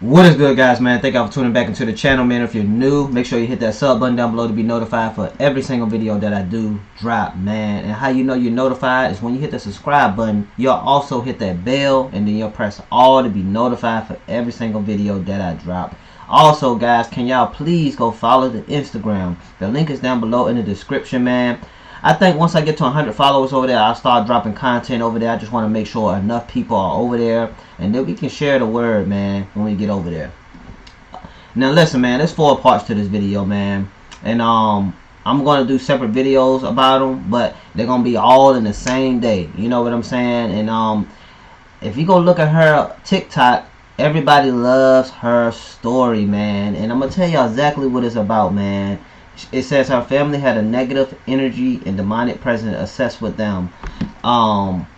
What is good, guys, man? Thank y'all for tuning back into the channel, man. If you're new, make sure you hit that sub button down below to be notified for every single video that I do drop, man. And how you know you're notified is when you hit the subscribe button. You'll also hit that bell, and then you'll press all to be notified for every single video that I drop. Also, guys, can y'all please go follow the Instagram? The link is down below in the description, man. I think once I get to 100 followers over there, I'll start dropping content over there. I just want to make sure enough people are over there, and then we can share the word, man, when we get over there. Now, listen, man, there's 4 parts to this video, man, and I'm going to do separate videos about them, but they're going to be all in the same day. You know what I'm saying? And if you go look at her TikTok, everybody loves her story, man, and I'm going to tell y'all exactly what it's about, man. It says her family had a negative energy and demonic presence assessed with them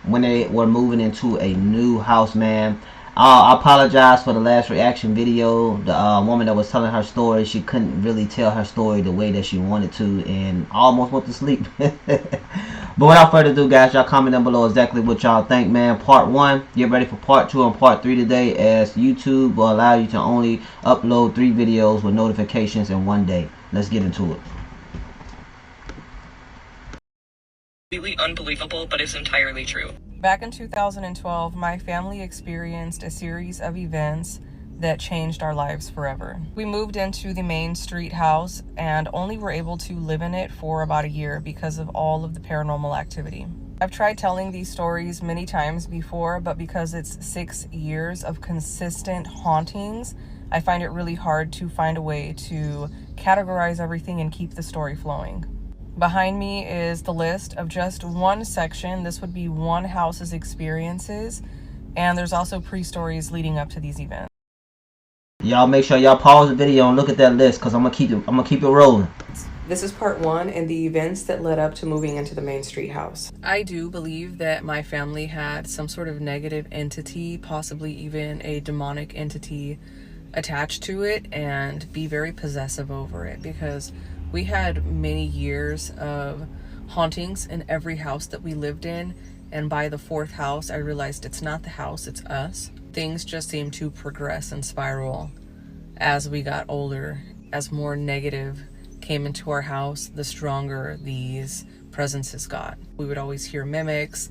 when they were moving into a new house, man. I apologize for the last reaction video. The woman that was telling her story, she couldn't really tell her story the way that she wanted to and almost went to sleep. But without further ado, guys, y'all comment down below exactly what y'all think, man. Part 1, get ready for part 2 and part 3 today, as YouTube will allow you to only upload 3 videos with notifications in one day. Let's get into it. Completely unbelievable, but it's entirely true. Back in 2012, my family experienced a series of events that changed our lives forever. We moved into the Main Street house and only were able to live in it for about a year because of all of the paranormal activity. I've tried telling these stories many times before, but because it's 6 years of consistent hauntings, I find it really hard to find a way to categorize everything and keep the story flowing. Behind me is the list of just one section. This would be one house's experiences, and there's also pre-stories leading up to these events. Y'all make sure y'all pause the video and look at that list, because I'm gonna keep it rolling. This is part 1 and the events that led up to moving into the Main Street house. I do believe that my family had some sort of negative entity, possibly even a demonic entity, attached to it and be very possessive over it, because we had many years of hauntings in every house that we lived in, and by the 4th house I realized it's not the house, it's us. Things just seemed to progress and spiral as we got older. As more negative came into our house, the stronger these presences got. We would always hear mimics.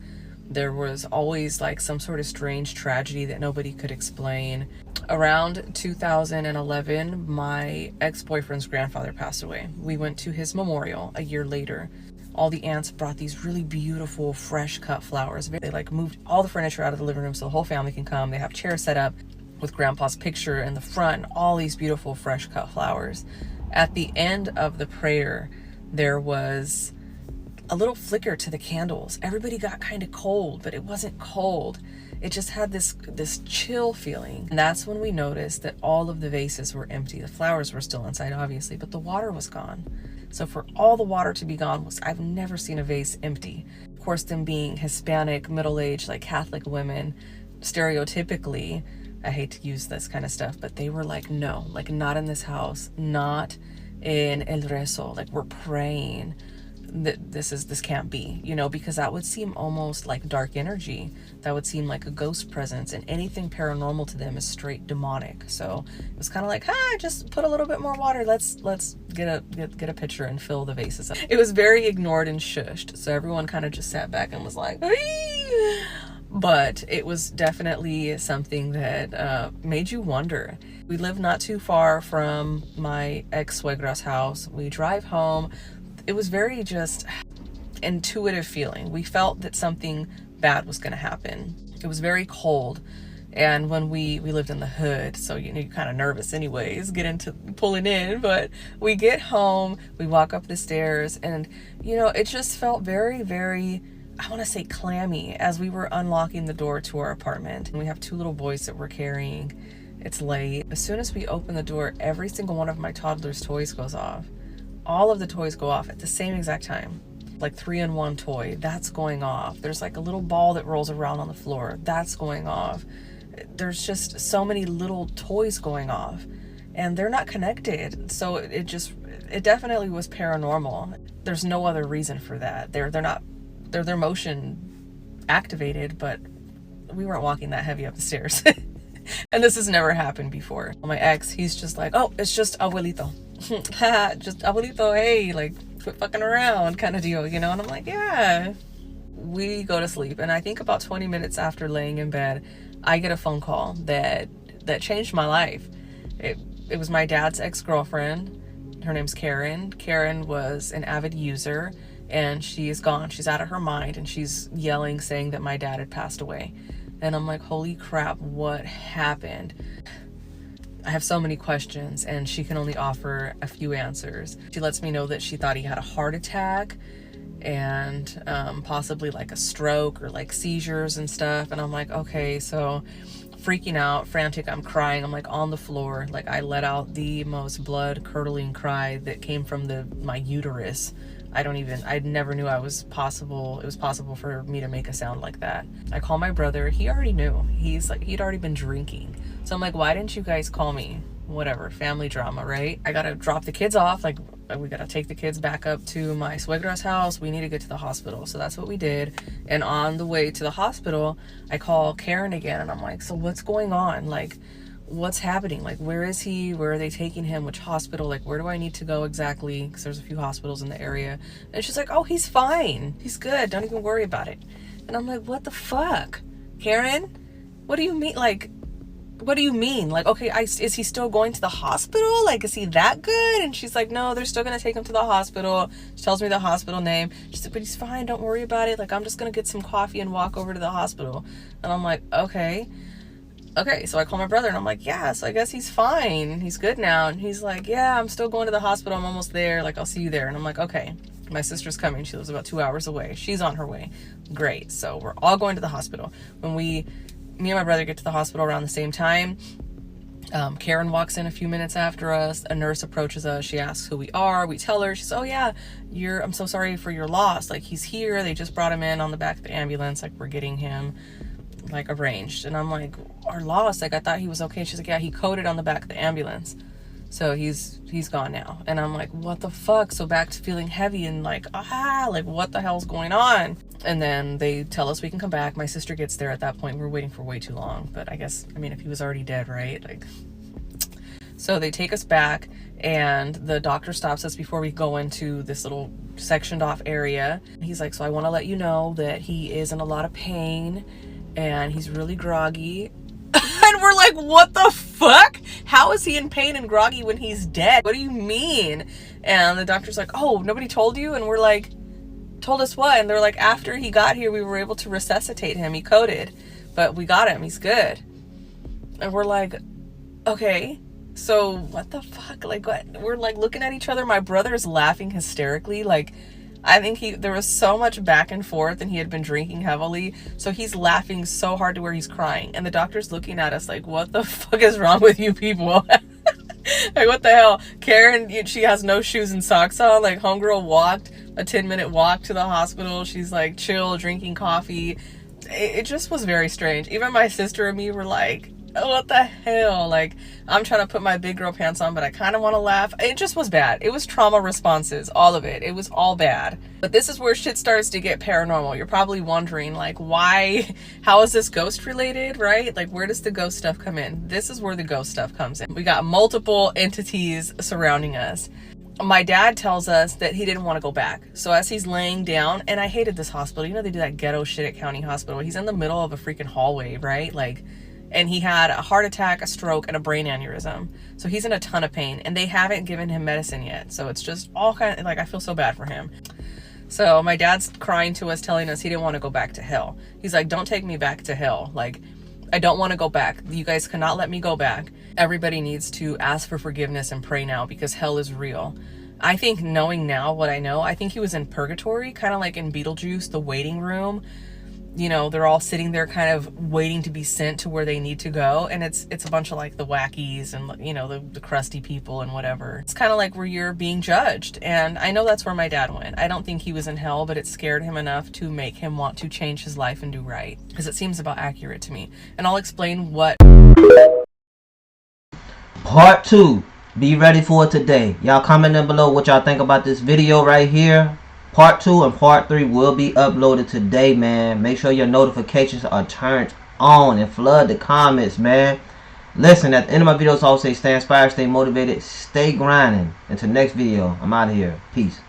There was always like some sort of strange tragedy that nobody could explain. Around 2011, my ex-boyfriend's grandfather passed away. We went to his memorial a year later. All the aunts brought these really beautiful, fresh cut flowers. They like moved all the furniture out of the living room so the whole family can come. They have chairs set up with grandpa's picture in the front and all these beautiful, fresh cut flowers. At the end of the prayer, there was a little flicker to the candles. Everybody got kind of cold, but it wasn't cold. It just had this chill feeling. And that's when we noticed that all of the vases were empty. The flowers were still inside, obviously, but the water was gone. So for all the water to be gone, I've never seen a vase empty. Of course, them being Hispanic, middle-aged, like Catholic women, stereotypically, I hate to use this kind of stuff, but they were like, no, like not in this house, not in El Rezo, like we're praying that this can't be, you know, because that would seem almost like dark energy. That would seem like a ghost presence, and anything paranormal to them is straight demonic. So it was kind of like, just put a little bit more water. Let's get a pitcher and fill the vases up. It was very ignored and shushed. So everyone kind of just sat back and was like, "Wee!" But it was definitely something that made you wonder. We live not too far from my ex-suegra's house. We drive home. It was very just intuitive feeling. We felt that something bad was going to happen. It was very cold. And when we lived in the hood, so you know, you're kind of nervous anyways, get into pulling in, but we get home, we walk up the stairs, and you know, it just felt very, very, I want to say clammy as we were unlocking the door to our apartment. And we have 2 little boys that we're carrying. It's late. As soon as we open the door, every single one of my toddler's toys goes off. All of the toys go off at the same exact time. Like 3-in-1 toy, that's going off. There's like a little ball that rolls around on the floor, that's going off. There's just so many little toys going off, and they're not connected. So it definitely was paranormal. There's no other reason for that. They're motion activated, but we weren't walking that heavy up the stairs. And this has never happened before. My ex, he's just like, oh, it's just abuelito. Just abuelito, hey, like, quit fucking around kind of deal, you know? And I'm like, yeah. We go to sleep, and I think about 20 minutes after laying in bed, I get a phone call that changed my life. It was my dad's ex-girlfriend. Her name's Karen. Karen was an avid user, and she is gone. She's out of her mind, and she's yelling, saying that my dad had passed away. And I'm like, holy crap, what happened? I have so many questions, and she can only offer a few answers. She lets me know that she thought he had a heart attack and possibly like a stroke or like seizures and stuff. And I'm like, okay. So freaking out, frantic, I'm crying, I'm like on the floor, like I let out the most blood curdling cry that came from my uterus. I never knew it was possible for me to make a sound like that. I call my brother. He already knew. He'd already been drinking. So I'm like, why didn't you guys call me? Whatever, family drama, right? I gotta drop the kids off. Like, we gotta take the kids back up to my suegra's house. We need to get to the hospital. So that's what we did. And on the way to the hospital, I call Karen again, and I'm like, so what's going on? Like, what's happening? Like, where is he? Where are they taking him? Which hospital? Like, where do I need to go exactly? Because there's a few hospitals in the area. And she's like, oh, he's fine. He's good. Don't even worry about it. And I'm like, what the fuck? Karen? What do you mean? Like, what do you mean? Like, okay, is he still going to the hospital? Like, is he that good? And she's like, no, they're still going to take him to the hospital. She tells me the hospital name. She's like, but he's fine. Don't worry about it. Like, I'm just going to get some coffee and walk over to the hospital. And I'm like, okay. So I call my brother, and I'm like, yeah, so I guess he's fine. He's good now. And he's like, yeah, I'm still going to the hospital. I'm almost there. Like, I'll see you there. And I'm like, okay. My sister's coming. She lives about 2 hours away. She's on her way. Great. So we're all going to the hospital. When me and my brother get to the hospital around the same time, Karen walks in a few minutes after us. A nurse approaches us. She asks who we are. We tell her. She says, oh yeah, I'm so sorry for your loss. Like, he's here. They just brought him in on the back of the ambulance. Like, we're getting him like arranged. And I'm like, our loss? Like, I thought he was okay. She's like, yeah, he coded on the back of the ambulance. So he's gone now. And I'm like, what the fuck? So back to feeling heavy and like, like what the hell's going on? And then they tell us we can come back. My sister gets there at that point. We're waiting for way too long. But I guess, I mean, if he was already dead, right? Like, so they take us back, and the doctor stops us before we go into this little sectioned off area. He's like, so I want to let you know that he is in a lot of pain and he's really groggy. And we're like, what the fuck? How is he in pain and groggy when he's dead? What do you mean? And the doctor's like, oh, nobody told you? And we're like, told us what? And they're like, after he got here, we were able to resuscitate him. He coded, but we got him. He's good. And we're like, okay, so what the fuck? Like, what? We're like looking at each other. My brother's laughing hysterically. Like, I think there was so much back and forth, and he had been drinking heavily. So he's laughing so hard to where he's crying. And the doctor's looking at us like, what the fuck is wrong with you people? Like, what the hell? Karen, she has no shoes and socks on. Like, homegirl walked a 10-minute walk to the hospital. She's like chill, drinking coffee. It just was very strange. Even my sister and me were like, oh, what the hell? Like, I'm trying to put my big girl pants on, but I kind of want to laugh. It just was bad. It was trauma responses, all of it. It was all bad. But this is where shit starts to get paranormal. You're probably wondering, like, why? How is this ghost related, right? Like, where does the ghost stuff come in? This is where the ghost stuff comes in. We got multiple entities surrounding us. My dad tells us that he didn't want to go back. So as he's laying down, and I hated this hospital. You know, they do that ghetto shit at County Hospital. He's in the middle of a freaking hallway, right? Like, and he had a heart attack, a stroke, and a brain aneurysm. So he's in a ton of pain, and they haven't given him medicine yet. So it's just all kind of, like, I feel so bad for him. So my dad's crying to us, telling us he didn't want to go back to hell. He's like, don't take me back to hell. Like, I don't want to go back. You guys cannot let me go back. Everybody needs to ask for forgiveness and pray now, because hell is real. I think, knowing now what I know, I think he was in purgatory, kind of like in Beetlejuice, the waiting room. You know, they're all sitting there kind of waiting to be sent to where they need to go. And it's a bunch of like the wackies and, you know, the crusty people and whatever. It's kind of like where you're being judged. And I know that's where my dad went. I don't think he was in hell, but it scared him enough to make him want to change his life and do right. Because it seems about accurate to me. And I'll explain what. Part 2. Be ready for it today. Y'all comment down below what y'all think about this video right here. Part 2 and Part 3 will be uploaded today, man. Make sure your notifications are turned on and flood the comments, man. Listen, at the end of my videos, I always say stay inspired, stay motivated, stay grinding. Until next video, I'm out of here. Peace.